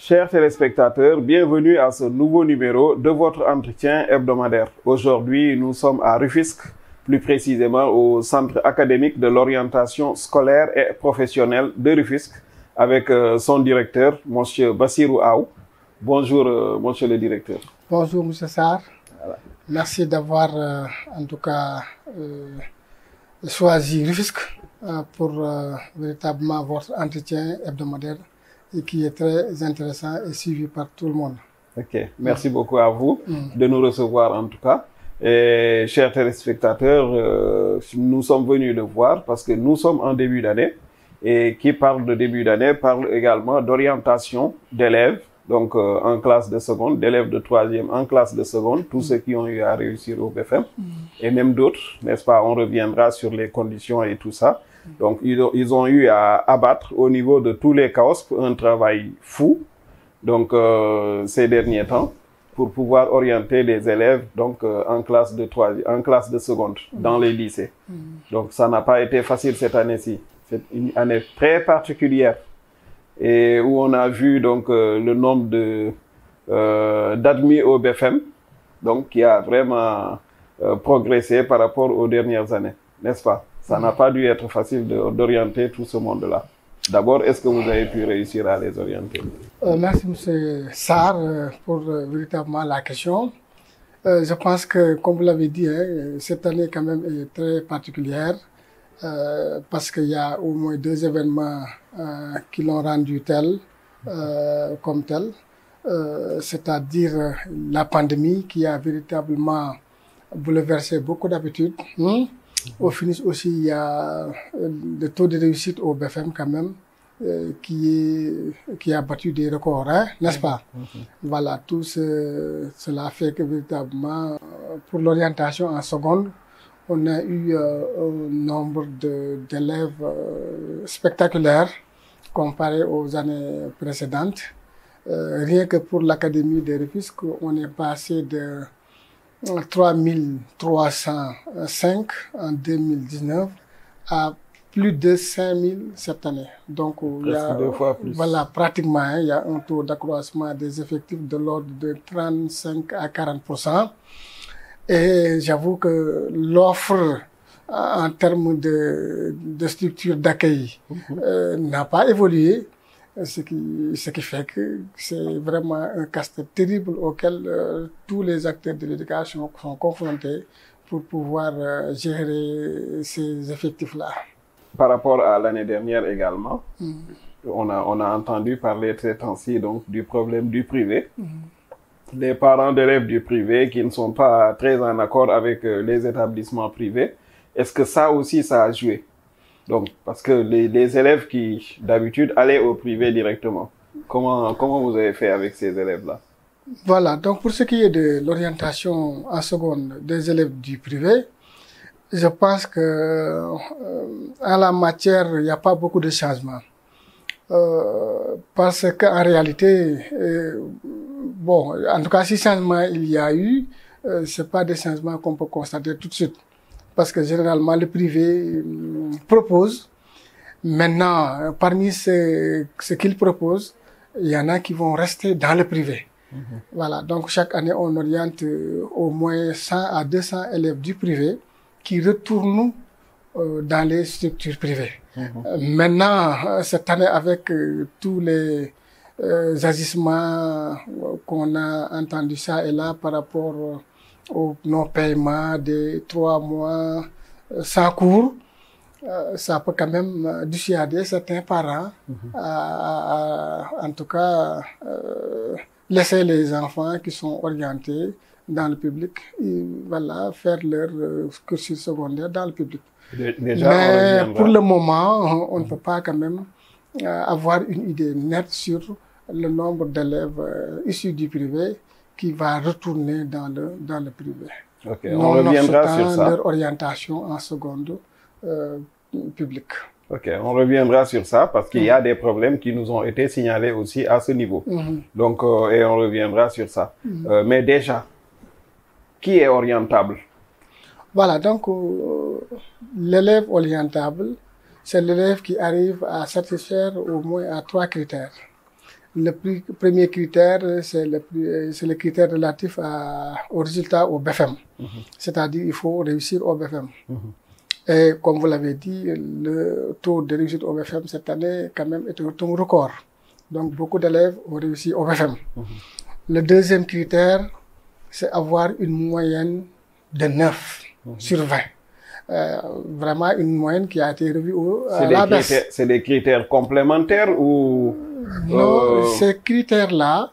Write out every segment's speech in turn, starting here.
Chers téléspectateurs, bienvenue à ce nouveau numéro de votre entretien hebdomadaire. Aujourd'hui, nous sommes à Rufisque, plus précisément au Centre académique de l'orientation scolaire et professionnelle de Rufisque, avec son directeur, M. Bassirou Aou. Bonjour, monsieur le directeur. Bonjour, M. Sarr. Voilà. Merci d'avoir, en tout cas, choisi Rufisque pour véritablement votre entretien hebdomadaire et qui est très intéressant et suivi par tout le monde. Ok, merci beaucoup à vous de nous recevoir en tout cas. Et chers téléspectateurs, nous sommes venus le voir parce que nous sommes en début d'année et qui parle de début d'année parle également d'orientation d'élèves, donc en classe de seconde, d'élèves de troisième en classe de seconde, tous ceux qui ont eu à réussir au BFM et même d'autres, n'est-ce pas? On reviendra sur les conditions et tout ça. Donc, ils ont eu à abattre au niveau de tous les CAOSP un travail fou, donc ces derniers temps, pour pouvoir orienter les élèves donc en classe de seconde dans les lycées. Donc, ça n'a pas été facile cette année-ci. C'est une année très particulière et où on a vu donc le nombre de d'admis au BFM, donc qui a vraiment progressé par rapport aux dernières années, n'est-ce pas? Ça n'a pas dû être facile d'orienter tout ce monde-là. D'abord, est-ce que vous avez pu réussir à les orienter? Merci, M. Sarr, pour véritablement la question. Je pense que, comme vous l'avez dit, cette année quand même est très particulière parce qu'il y a au moins 2 événements qui l'ont rendu tel, comme tel. C'est-à-dire la pandémie qui a véritablement bouleversé beaucoup d'habitudes. Au finish aussi, il y a le taux de réussite au BFM quand même qui a battu des records, hein, n'est-ce pas? Voilà, tout cela fait que véritablement, pour l'orientation en seconde, on a eu un nombre d'élèves spectaculaires comparé aux années précédentes. Rien que pour l'Académie de Rufisque, on est passé de 3305 en 2019 à plus de 5000 cette année. Donc, il y a, 2 fois plus. Voilà, pratiquement, hein, il y a un taux d'accroissement des effectifs de l'ordre de 35 à 40%. Et j'avoue que l'offre en termes de structure d'accueil n'a pas évolué. Ce qui fait que c'est vraiment un casse-tête terrible auquel tous les acteurs de l'éducation sont confrontés pour pouvoir gérer ces effectifs-là. Par rapport à l'année dernière également, on a entendu parler très temps-ci donc du problème du privé. Les parents d'élèves du privé qui ne sont pas très en accord avec les établissements privés. Est-ce que ça aussi, ça a joué? Donc, parce que les élèves qui, d'habitude, allaient au privé directement, comment vous avez fait avec ces élèves-là? Voilà, donc pour ce qui est de l'orientation en seconde des élèves du privé, je pense que en la matière, il n'y a pas beaucoup de changements. Parce qu'en réalité, bon, en tout cas, si changement il y a eu, c'est pas des changements qu'on peut constater tout de suite. Parce que généralement, le privé propose. Maintenant, parmi ce qu'il propose, il y en a qui vont rester dans le privé. Voilà, donc chaque année, on oriente au moins 100 à 200 élèves du privé qui retournent dans les structures privées. Maintenant, cette année, avec tous les agissements qu'on a entendus ça et là par rapport au non-paiement des 3 mois sans cours, ça peut quand même dissuader certains parents en tout cas, laisser les enfants qui sont orientés dans le public et voilà, faire leur cursus secondaire dans le public. Déjà, mais pour le moment, on ne peut pas quand même avoir une idée nette sur le nombre d'élèves issus du privé qui va retourner dans le privé. Okay, on reviendra sur ça. Leur orientation en seconde publique. Ok, on reviendra sur ça parce qu'il y a des problèmes qui nous ont été signalés aussi à ce niveau. Donc, et on reviendra sur ça. Mais déjà, qui est orientable? Voilà, donc l'élève orientable, c'est l'élève qui arrive à satisfaire au moins à 3 critères. Premier critère, c'est le critère relatif au résultat au BFM. C'est-à-dire il faut réussir au BFM. Et comme vous l'avez dit, le taux de réussite au BFM cette année quand même est un taux record. Donc beaucoup d'élèves ont réussi au BFM. Le deuxième critère, c'est avoir une moyenne de 9 sur 20. Vraiment une moyenne qui a été revue à la baisse. C'est des critères complémentaires ou... Non, ces critères-là,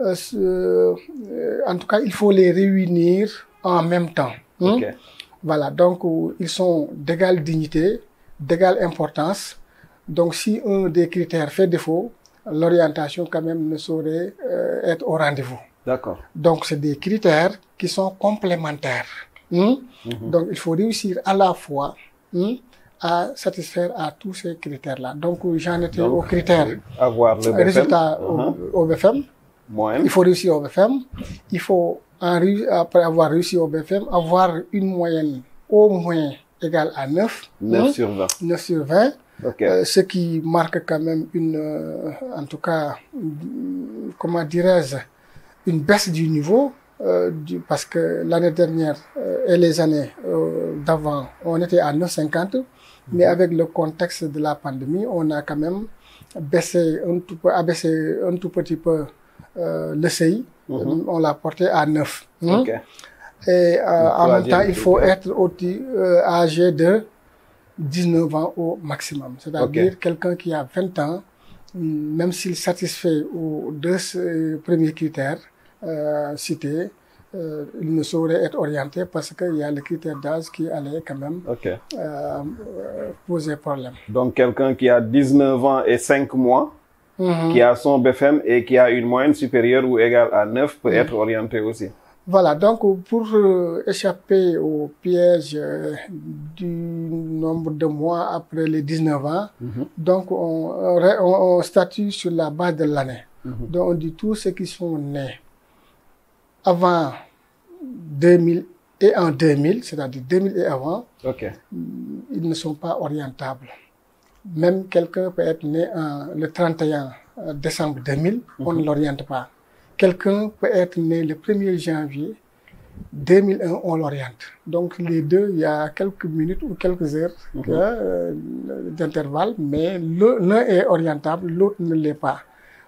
en tout cas, il faut les réunir en même temps. Okay. Voilà, donc ils sont d'égale dignité, d'égale importance. Donc si un des critères fait défaut, l'orientation quand même ne saurait être au rendez-vous. D'accord. Donc c'est des critères qui sont complémentaires. Donc il faut réussir à la fois à satisfaire à tous ces critères-là. Donc j'en étais au critère avoir le BFM. Résultat au BFM. Moyenne. Il faut réussir au BFM. Il faut, après avoir réussi au BFM, avoir une moyenne au moins égale à 9. 9 sur 20. 9 sur 20. Okay. Ce qui marque quand même en tout cas, comment dirais-je, une baisse du niveau. Parce que l'année dernière et les années d'avant, on était à 9,50. Mais avec le contexte de la pandémie, on a quand même abaissé un tout petit peu le CI. On l'a porté à 9. Okay. Et en même temps, il faut être âgé de 19 ans au maximum. C'est-à-dire quelqu'un qui a 20 ans, même s'il satisfait aux deux premiers critères cités, il ne saurait être orienté parce qu'il y a le critère d'âge qui allait quand même poser problème. Donc quelqu'un qui a 19 ans et 5 mois, qui a son BFM et qui a une moyenne supérieure ou égale à 9 peut être orienté aussi. Voilà, donc pour échapper au piège du nombre de mois après les 19 ans, donc on statue sur la base de l'année. Donc on dit tous ceux qui sont nés avant 2000 et en 2000, c'est-à-dire 2000 et avant, ils ne sont pas orientables. Même quelqu'un peut être né le 31 décembre 2000, on ne l'oriente pas. Quelqu'un peut être né le 1er janvier 2001, on l'oriente. Donc les deux, il y a quelques minutes ou quelques heures d'intervalle, mais l'un est orientable, l'autre ne l'est pas.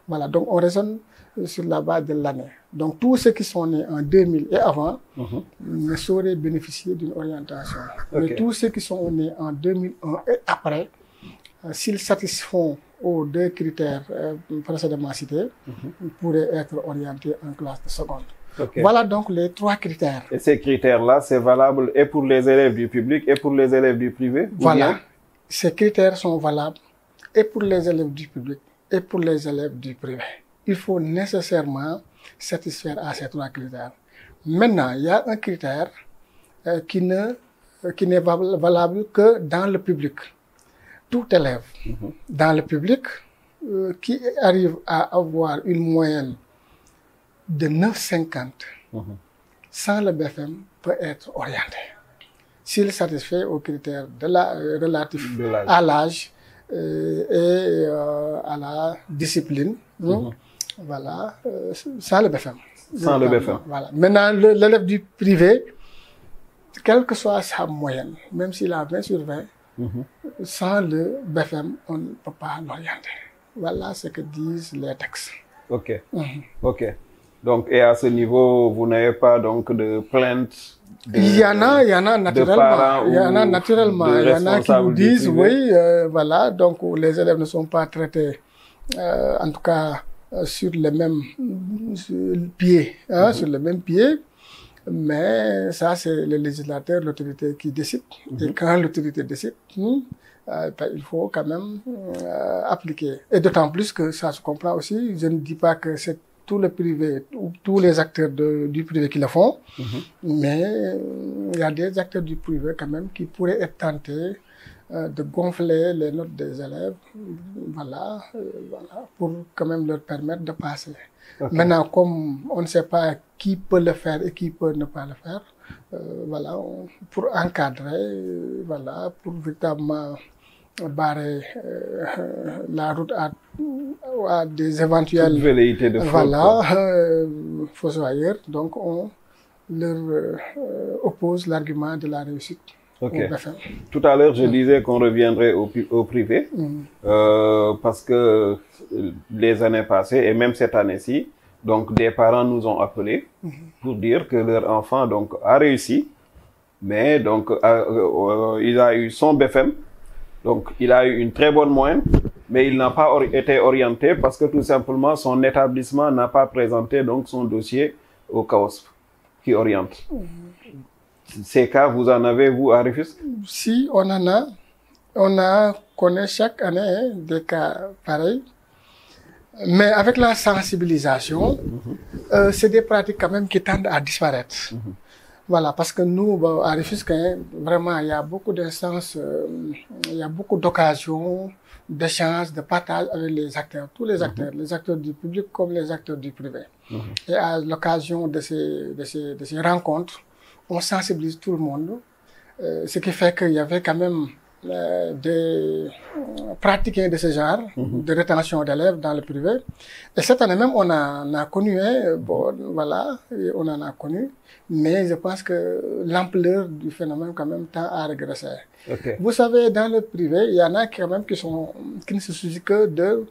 Voilà, donc on raisonne sur la base de l'année. Donc tous ceux qui sont nés en 2000 et avant ne sauraient bénéficier d'une orientation. Mais tous ceux qui sont nés en 2001 et après, s'ils satisfont aux deux critères précédemment cités, pourraient être orientés en classe de seconde. Voilà donc les 3 critères. Et ces critères-là, c'est valable et pour les élèves du public et pour les élèves du privé? Voilà, ces critères sont valables et pour les élèves du public et pour les élèves du privé. Il faut nécessairement satisfaire à ces 3 critères. Maintenant, il y a un critère qui n'est valable que dans le public. Tout élève dans le public qui arrive à avoir une moyenne de 9,50 sans le BFM peut être orienté. S'il satisfait aux critères relatifs à l'âge et à la discipline, voilà, sans le BFM. Sans le BFM. Voilà. Maintenant, l'élève du privé, quelle que soit sa moyenne, même s'il a 20 sur 20, sans le BFM, on ne peut pas l'orienter. Voilà ce que disent les textes. Ok. Donc, et à ce niveau, vous n'avez pas donc de plainte il y en a naturellement. Il y en a naturellement. Il y en a qui nous disent, oui, voilà, donc les élèves ne sont pas traités, en tout cas, sur le même pied, sur le même pied. Mais ça, c'est le législateur, l'autorité qui décide. Et quand l'autorité décide, il faut quand même appliquer. Et d'autant plus que ça se comprend aussi. Je ne dis pas que c'est tout le privé, ou tous les acteurs du privé qui le font, mais il y a des acteurs du privé quand même qui pourraient être tentés de gonfler les notes des élèves, voilà, pour quand même leur permettre de passer. Maintenant, comme on ne sait pas qui peut le faire et qui peut ne pas le faire, voilà, pour encadrer, voilà, pour véritablement barrer la route à des éventuels velléités de fraude, voilà, fossoyeurs. Donc on leur oppose l'argument de la réussite. Okay. Tout à l'heure, je disais qu'on reviendrait au privé parce que les années passées et même cette année-ci, donc des parents nous ont appelés pour dire que leur enfant donc a réussi, mais donc il a eu son BFM, donc il a eu une très bonne moyenne, mais il n'a pas été orienté parce que tout simplement son établissement n'a pas présenté donc son dossier au CAOSP qui oriente. Ces cas, vous en avez, vous, à Rufisque? Si, on en a. Connaît chaque année des cas pareils. Mais avec la sensibilisation, c'est des pratiques quand même qui tendent à disparaître. Voilà, parce que nous, à Rufisque, vraiment, il y a beaucoup d'instances, il y a beaucoup d'occasions, d'échanges, de partage avec les acteurs, tous les acteurs du public comme les acteurs du privé. Et à l'occasion de ces rencontres, on sensibilise tout le monde, ce qui fait qu'il y avait quand même des pratiques de ce genre, de rétention d'élèves dans le privé. Et cette année même, on en a connu, bon, voilà, on en a connu, mais je pense que l'ampleur du phénomène quand même tend à régresser. Okay. Vous savez, dans le privé, il y en a quand même qui ne se soucient que de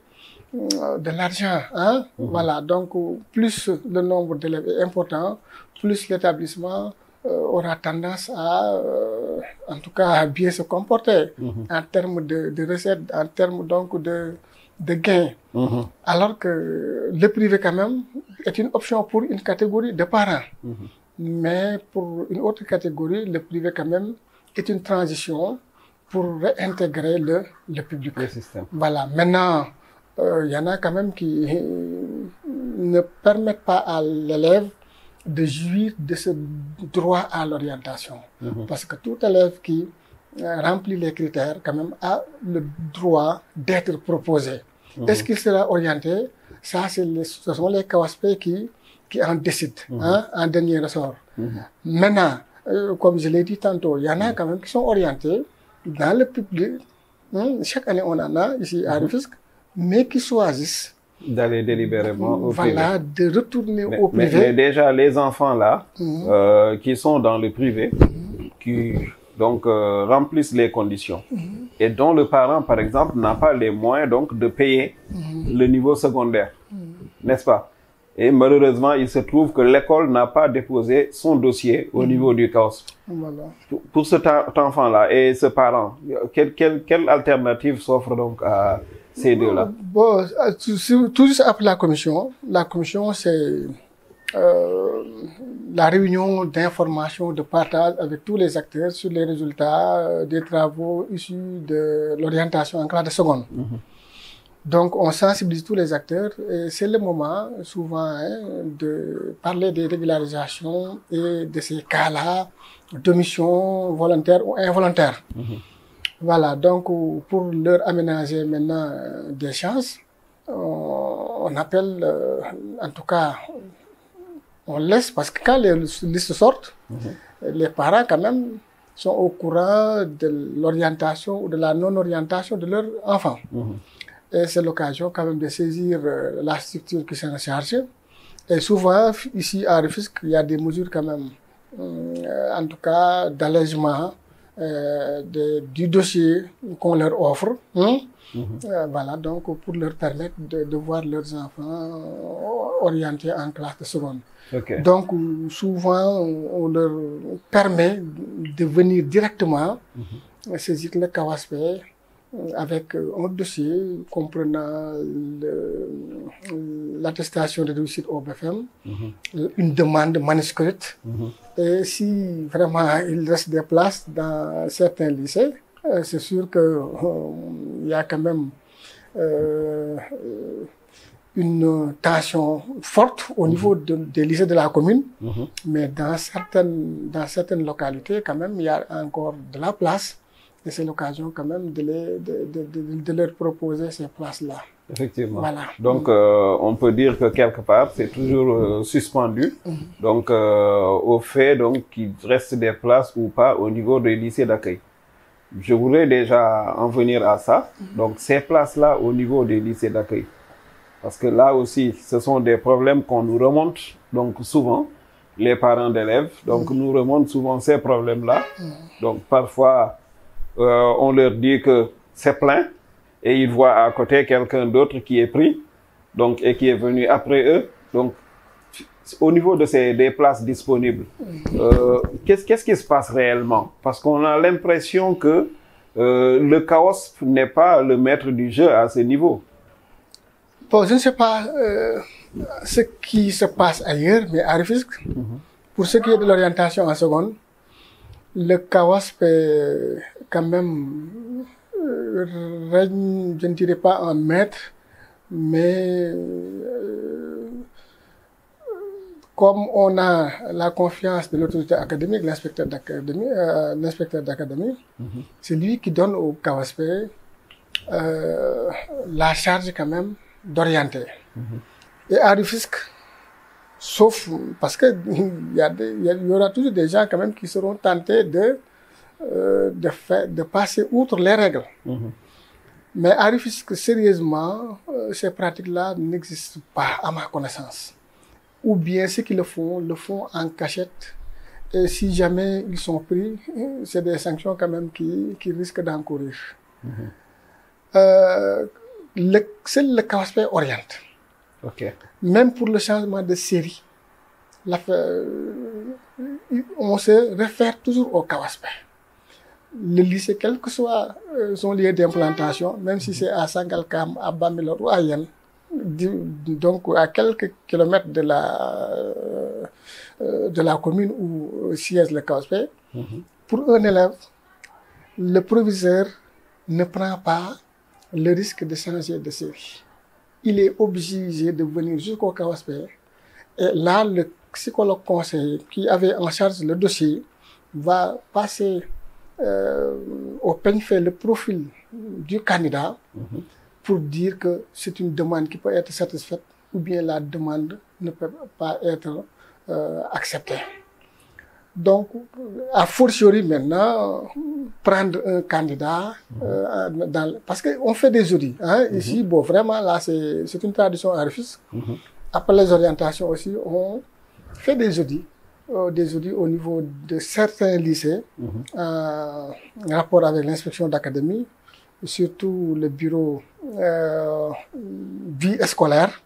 l'argent, hein. Voilà, donc plus le nombre d'élèves est important, plus l'établissement aura tendance à, en tout cas, à bien se comporter en termes de recettes, en termes donc de gains. Alors que le privé, quand même, est une option pour une catégorie de parents. Mais pour une autre catégorie, le privé, quand même, est une transition pour réintégrer le public. Le système. Voilà. Maintenant, il y en a quand même qui ne permettent pas à l'élève de jouir de ce droit à l'orientation. Parce que tout élève qui remplit les critères, quand même, a le droit d'être proposé. Est-ce qu'il sera orienté? Ça, ce sont les CAOSP qui en décident, hein, en dernier ressort. Maintenant, comme je l'ai dit tantôt, il y en a quand même qui sont orientés dans le public. Chaque année, on en a ici à Rufisque, mais qui choisissent d'aller délibérément au privé. Voilà, de retourner au privé. Mais déjà, les enfants là, qui sont dans le privé, qui donc remplissent les conditions, et dont le parent, par exemple, n'a pas les moyens donc de payer le niveau secondaire, n'est-ce pas? Et malheureusement, il se trouve que l'école n'a pas déposé son dossier au niveau du CAOSP. Voilà. Pour cet enfant-là et ce parent, quelle alternative s'offre donc à ces deux-là? Bon, tout juste après la commission, c'est la réunion d'information, de partage avec tous les acteurs sur les résultats des travaux issus de l'orientation en classe de seconde. Donc, on sensibilise tous les acteurs et c'est le moment, souvent, de parler des régularisations et de ces cas-là, d'omission volontaire ou involontaire. Voilà, donc, pour leur aménager maintenant des chances, on appelle, en tout cas, on laisse, parce que quand les listes sortent, les parents, quand même, sont au courant de l'orientation ou de la non-orientation de leur enfant. Et c'est l'occasion quand même de saisir la structure qui s'en charge. Et souvent, ici à Rufisque, il y a des mesures quand même, en tout cas d'allègement du dossier qu'on leur offre. Voilà, donc pour leur permettre de voir leurs enfants orientés en classe de seconde. Okay. Donc souvent, on leur permet de venir directement saisir le CAOSP avec un dossier comprenant l'attestation de réussite au BFM, une demande manuscrite, et si vraiment il reste des places dans certains lycées, c'est sûr que il y a quand même une tension forte au niveau des lycées de la commune, mais dans certaines localités, quand même, il y a encore de la place. Et c'est l'occasion quand même de leur proposer ces places-là. Effectivement. Voilà. Donc, on peut dire que quelque part, c'est toujours suspendu. Donc, au fait donc qu'il reste des places ou pas au niveau des lycées d'accueil. je voudrais déjà en venir à ça. Donc, ces places-là au niveau des lycées d'accueil. Parce que là aussi, ce sont des problèmes qu'on nous remonte, donc souvent, les parents d'élèves, donc nous remontent souvent ces problèmes-là. Donc, parfois, on leur dit que c'est plein et ils voient à côté quelqu'un d'autre qui est pris, donc, et qui est venu après eux. Donc, au niveau de des places disponibles, qu'est-ce qui se passe réellement? Parce qu'on a l'impression que le chaos n'est pas le maître du jeu à ce niveau. Bon, je ne sais pas ce qui se passe ailleurs, mais à Rufisque, pour ce qui est de l'orientation en seconde, le chaos peut quand même règne, je ne dirais pas un maître, mais comme on a la confiance de l'autorité académique, l'inspecteur d'académie, c'est lui qui donne au KOSP la charge quand même d'orienter. Et à Rufisque, sauf parce que il y aura toujours des gens quand même qui seront tentés de passer outre les règles. Mais à Rufisque, sérieusement, ces pratiques-là n'existent pas à ma connaissance. Ou bien ceux qui le font en cachette. Et si jamais ils sont pris, c'est des sanctions quand même qui risquent d'encourir. Seul le KOSP oriente. Okay. Même pour le changement de série, on se réfère toujours au KOSP. Le lycée, quel que soit son lieu d'implantation, même si c'est à Sangalkam, à Bambilor ou à Yen, donc à quelques kilomètres de la commune où siège le KOSP, pour un élève, le proviseur ne prend pas le risque de changer de série. Il est obligé de venir jusqu'au KOSP. Et là, le psychologue conseiller qui avait en charge le dossier va passer au peigne fait le profil du candidat pour dire que c'est une demande qui peut être satisfaite ou bien la demande ne peut pas être acceptée. Donc, a fortiori maintenant, prendre un candidat, parce qu'on fait des audits. Ici, bon, vraiment, là, c'est une tradition à Rufisque. Après les orientations aussi, on fait des audits au niveau de certains lycées, en rapport avec l'inspection d'académie, surtout le bureau vie scolaire,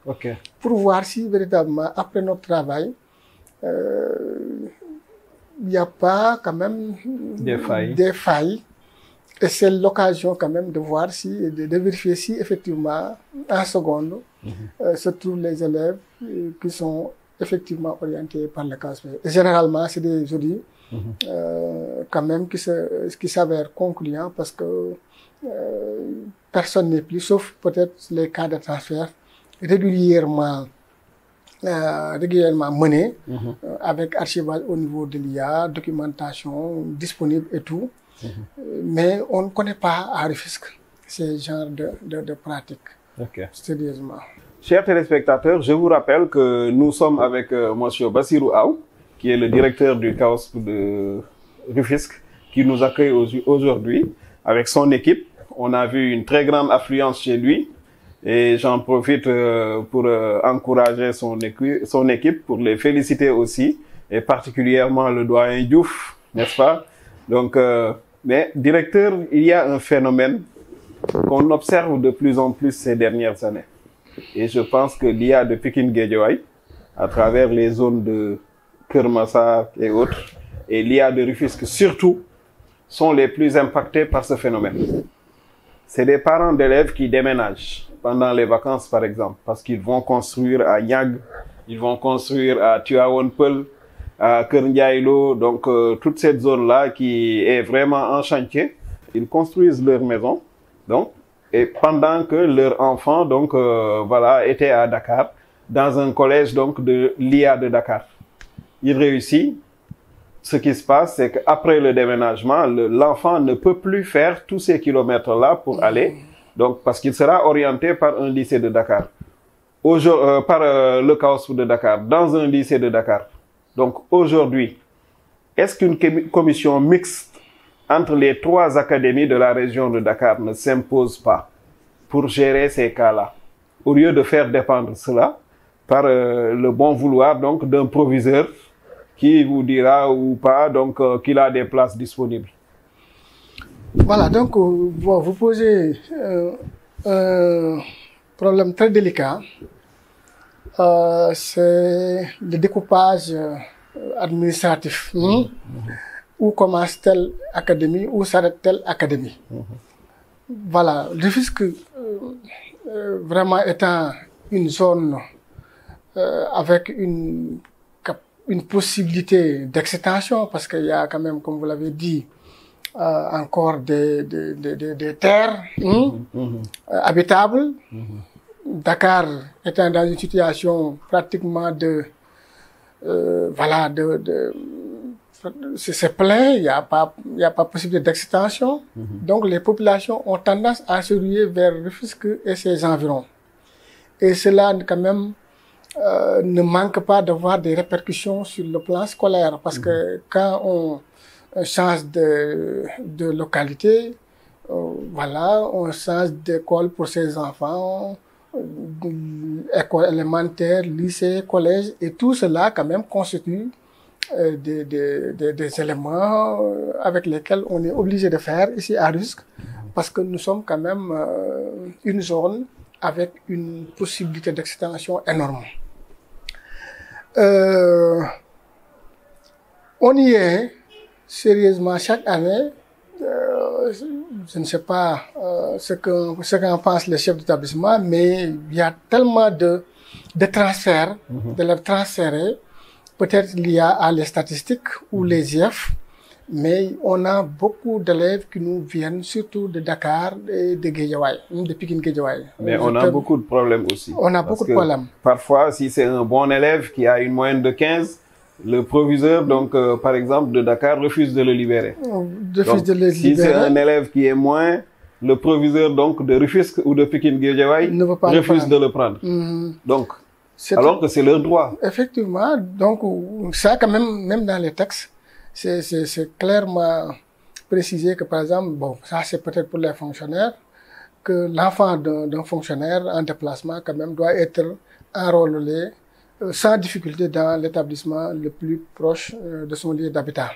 pour voir si véritablement, après notre travail, il n'y a pas quand même des failles. Et c'est l'occasion quand même de voir de vérifier si effectivement, en seconde, se trouvent les élèves qui sont effectivement orientés par le KOSP. Généralement, c'est des audits quand même qui s'avèrent concluants parce que personne n'est plus, sauf peut-être les cas de transfert régulièrement menés avec archivage au niveau de l'IA, documentation disponible et tout. Mais on ne connaît pas à Rufisque ce genre de pratiques. Sérieusement. Chers téléspectateurs, je vous rappelle que nous sommes avec monsieur Bassirou Aou, qui est le directeur du KOSP de Rufisque, qui nous accueille aujourd'hui avec son équipe. On a vu une très grande affluence chez lui et j'en profite pour encourager son équipe, pour les féliciter aussi, et particulièrement le doyen Diouf, n'est-ce pas? Donc, mais directeur, il y a un phénomène qu'on observe de plus en plus ces dernières années. Et je pense que l'IA de Pikine Guédiawaye, à travers les zones de Kermassar et autres, et l'IA de Rufisque surtout, sont les plus impactés par ce phénomène. C'est des parents d'élèves qui déménagent pendant les vacances, par exemple, parce qu'ils vont construire à Niag, ils vont construire à Tuaonpel, à Kerndiaïlo, donc toute cette zone-là qui est vraiment en chantier. Ils construisent leur maison, donc, et pendant que leur enfant, donc, était à Dakar, dans un collège, donc, de l'IA de Dakar. Il réussit. Ce qui se passe, c'est qu'après le déménagement, l'enfant ne peut plus faire tous ces kilomètres-là pour aller, donc, parce qu'il sera orienté par un lycée de Dakar. Par le KOSP de Dakar, dans un lycée de Dakar. Donc, aujourd'hui, est-ce qu'une commission mixte entre les 3 académies de la région de Dakar ne s'impose pas pour gérer ces cas-là, au lieu de faire dépendre cela par le bon vouloir donc d'un proviseur qui vous dira ou pas donc qu'il a des places disponibles. Voilà, donc bon, vous posez un problème très délicat. C'est le découpage administratif. Où commence telle académie, où s'arrête telle académie. Voilà, le Rufisque vraiment étant une zone avec une possibilité d'extension, parce qu'il y a quand même, comme vous l'avez dit, encore des terres habitables. Dakar étant dans une situation pratiquement c'est plein, il n'y a pas possibilité d'extension. Donc les populations ont tendance à se ruer vers Rufisque et ses environs. Et cela quand même ne manque pas d'avoir des répercussions sur le plan scolaire, parce que quand on change de localité, on change d'école pour ses enfants, école élémentaire, lycée, collège, et tout cela quand même constitue des éléments avec lesquels on est obligé de faire ici à Rufisque, parce que nous sommes quand même une zone avec une possibilité d'extension énorme. On y est sérieusement chaque année. Je ne sais pas ce qu'en pensent les chefs d'établissement, mais il y a tellement de transferts, de les transférer, peut-être liés à les statistiques ou les IF, mais on a beaucoup d'élèves qui nous viennent surtout de Dakar et de Guédiawaye, de Pikine-Guédiawaye. Mais on a beaucoup de problèmes aussi. On a beaucoup de problèmes. Parfois, si c'est un bon élève qui a une moyenne de 15, le proviseur, donc par exemple de Dakar, refuse de le libérer. Si c'est un élève qui est moins, le proviseur donc de Rufisque ou de Pikine-Guédiawaye refuse de le prendre. Donc, alors que c'est leur droit. Effectivement, donc ça quand même dans les textes, c'est clairement précisé que par exemple, bon, ça c'est peut-être pour les fonctionnaires, que l'enfant d'un fonctionnaire en déplacement quand même doit être enrôlé sans difficulté dans l'établissement le plus proche de son lieu d'habitat.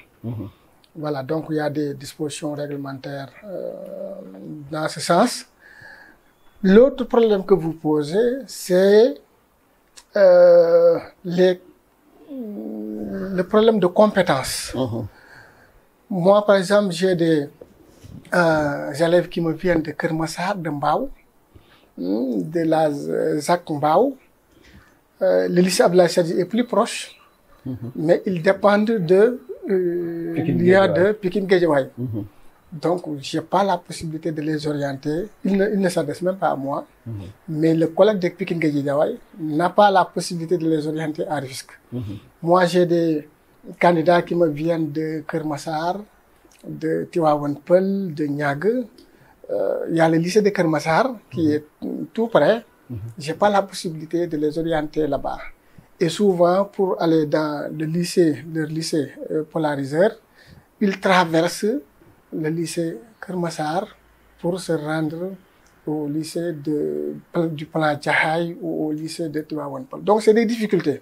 Voilà, donc il y a des dispositions réglementaires dans ce sens. L'autre problème que vous posez, c'est le problème de compétences. Moi, par exemple, j'ai des élèves qui me viennent de Kermassar, de Mbao, de la ZAC Mbao. Le lycée Abdoulaye Sadji est plus proche, mais ils dépendent de Pikine-Guédiawaye. Donc, je n'ai pas la possibilité de les orienter. Ils ne s'adressent même pas à moi. Mais le collègue de Pikine-Guédiawaye n'a pas la possibilité de les orienter à Rufisque. Moi, j'ai des candidats qui me viennent de Kermassar, de Tivaouane Peulh, de Niague. Il y a le lycée de Kermassar qui est tout près. J'ai pas la possibilité de les orienter là-bas. Et souvent, pour aller dans leur lycée polariseur, ils traversent le lycée Kermassar pour se rendre au lycée du plan Djahaï ou au lycée de Tivaouane Peulh. Donc, c'est des difficultés.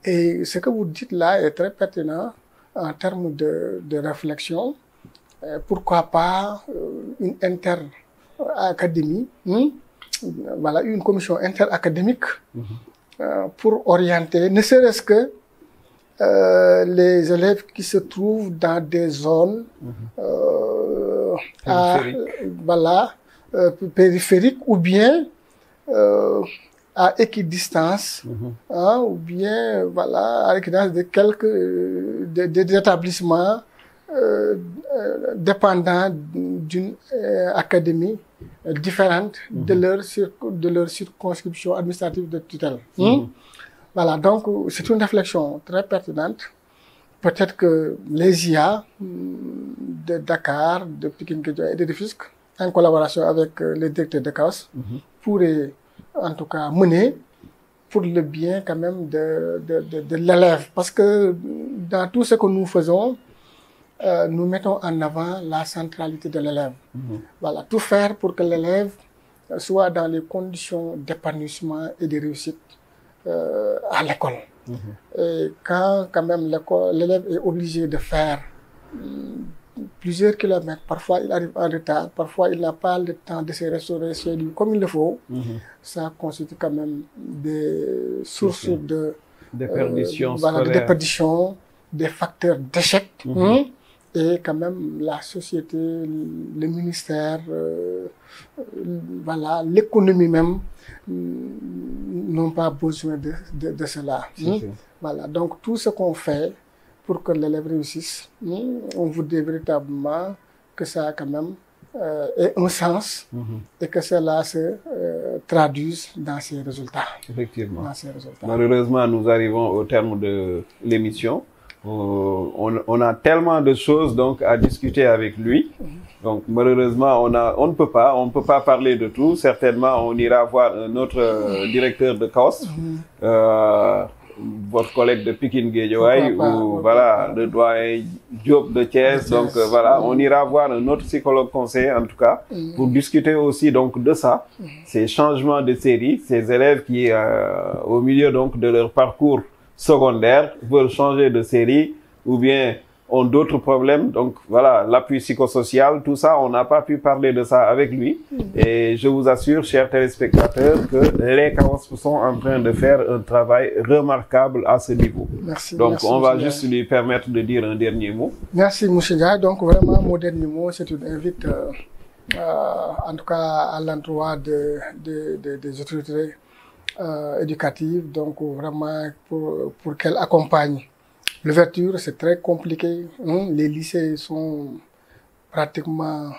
Et ce que vous dites là est très pertinent en termes de réflexion. Pourquoi pas une inter-académie, voilà, une commission interacadémique pour orienter, ne serait-ce que les élèves qui se trouvent dans des zones périphériques ou bien à équidistance, ou bien à l'équidistance de quelques établissements dépendant d'une académie différente de leur circonscription administrative de tutelle. Voilà, donc c'est une réflexion très pertinente. Peut-être que les IA de Dakar, de Pikine-Guédiawaye et de Rufisque, en collaboration avec les directeurs de CAOS, pourraient en tout cas mener pour le bien quand même de l'élève. Parce que dans tout ce que nous faisons, nous mettons en avant la centralité de l'élève. Voilà, tout faire pour que l'élève soit dans les conditions d'épanouissement et de réussite à l'école. Et quand même l'élève est obligé de faire plusieurs kilomètres, parfois il arrive en retard, parfois il n'a pas le temps de se restaurer chez lui comme il le faut, ça constitue quand même des sources de déperdition, voilà, de déperdition, des facteurs d'échec. Et quand même la société, le ministère, voilà, l'économie même n'ont pas besoin de cela. Voilà, donc tout ce qu'on fait pour que l'élève réussisse, on voudrait véritablement que ça quand même ait un sens et que cela se traduise dans ses résultats. Effectivement. Dans ses résultats. Malheureusement, nous arrivons au terme de l'émission. On a tellement de choses donc à discuter avec lui. Donc malheureusement, on ne peut pas parler de tout. Certainement, on ira voir un autre directeur de CAOS, votre collègue de Pikine Guédiawaye ou voilà le doyen Diop de Thiès. Donc voilà, on ira voir un autre psychologue conseiller en tout cas pour discuter aussi donc de ça, ces changements de série, ces élèves qui au milieu donc de leur parcours secondaire veulent changer de série ou bien ont d'autres problèmes. Donc voilà, l'appui psychosocial, tout ça, on n'a pas pu parler de ça avec lui. Et je vous assure, chers téléspectateurs, que les CAOS sont en train de faire un travail remarquable à ce niveau. Merci. Donc merci, on va juste lui permettre de dire un dernier mot. Merci Mouchiga. Donc vraiment, mon dernier mot, c'est une invite, en tout cas à l'endroit des autorités éducatives, donc vraiment pour qu'elles accompagnent. L'ouverture, c'est très compliqué. Les lycées sont pratiquement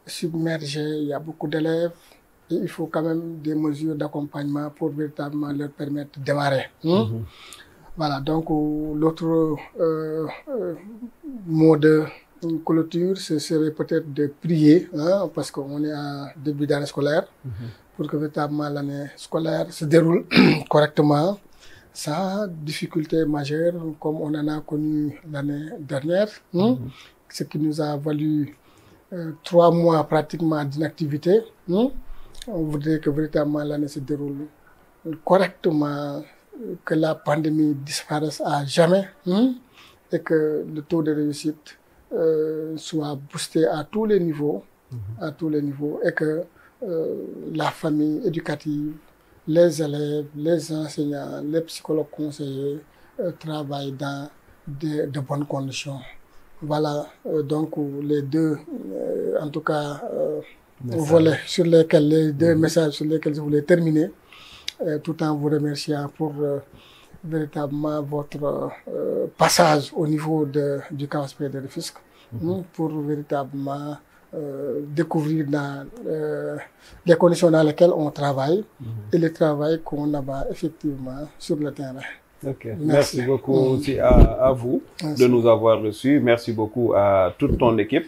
submergés. Il y a beaucoup d'élèves. Et il faut quand même des mesures d'accompagnement pour véritablement leur permettre de démarrer. Voilà, donc l'autre mot de clôture, ce serait peut-être de prier, parce qu'on est en début d'année scolaire, pour que véritablement l'année scolaire se déroule correctement, sans difficulté majeure, comme on en a connu l'année dernière, ce qui nous a valu 3 mois pratiquement d'inactivité. On voudrait que véritablement l'année se déroule correctement, que la pandémie disparaisse à jamais, et que le taux de réussite soit boosté à tous les niveaux, et que la famille éducative, les élèves, les enseignants, les psychologues conseillers travaillent dans de bonnes conditions. Voilà, donc les deux, en tout cas, volets sur lesquels, les deux messages sur lesquels je voulais terminer, tout en vous remerciant pour véritablement votre passage au niveau du CAOSP de Rufisque, pour véritablement découvrir dans les conditions dans lesquelles on travaille et le travail qu'on abat effectivement sur le terrain. Okay. Merci beaucoup aussi à vous de nous avoir reçus. Merci beaucoup à toute ton équipe.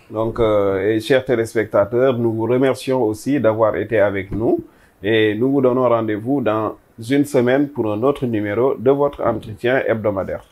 Donc, et chers téléspectateurs, nous vous remercions aussi d'avoir été avec nous et nous vous donnons rendez-vous dans une semaine pour un autre numéro de votre entretien hebdomadaire.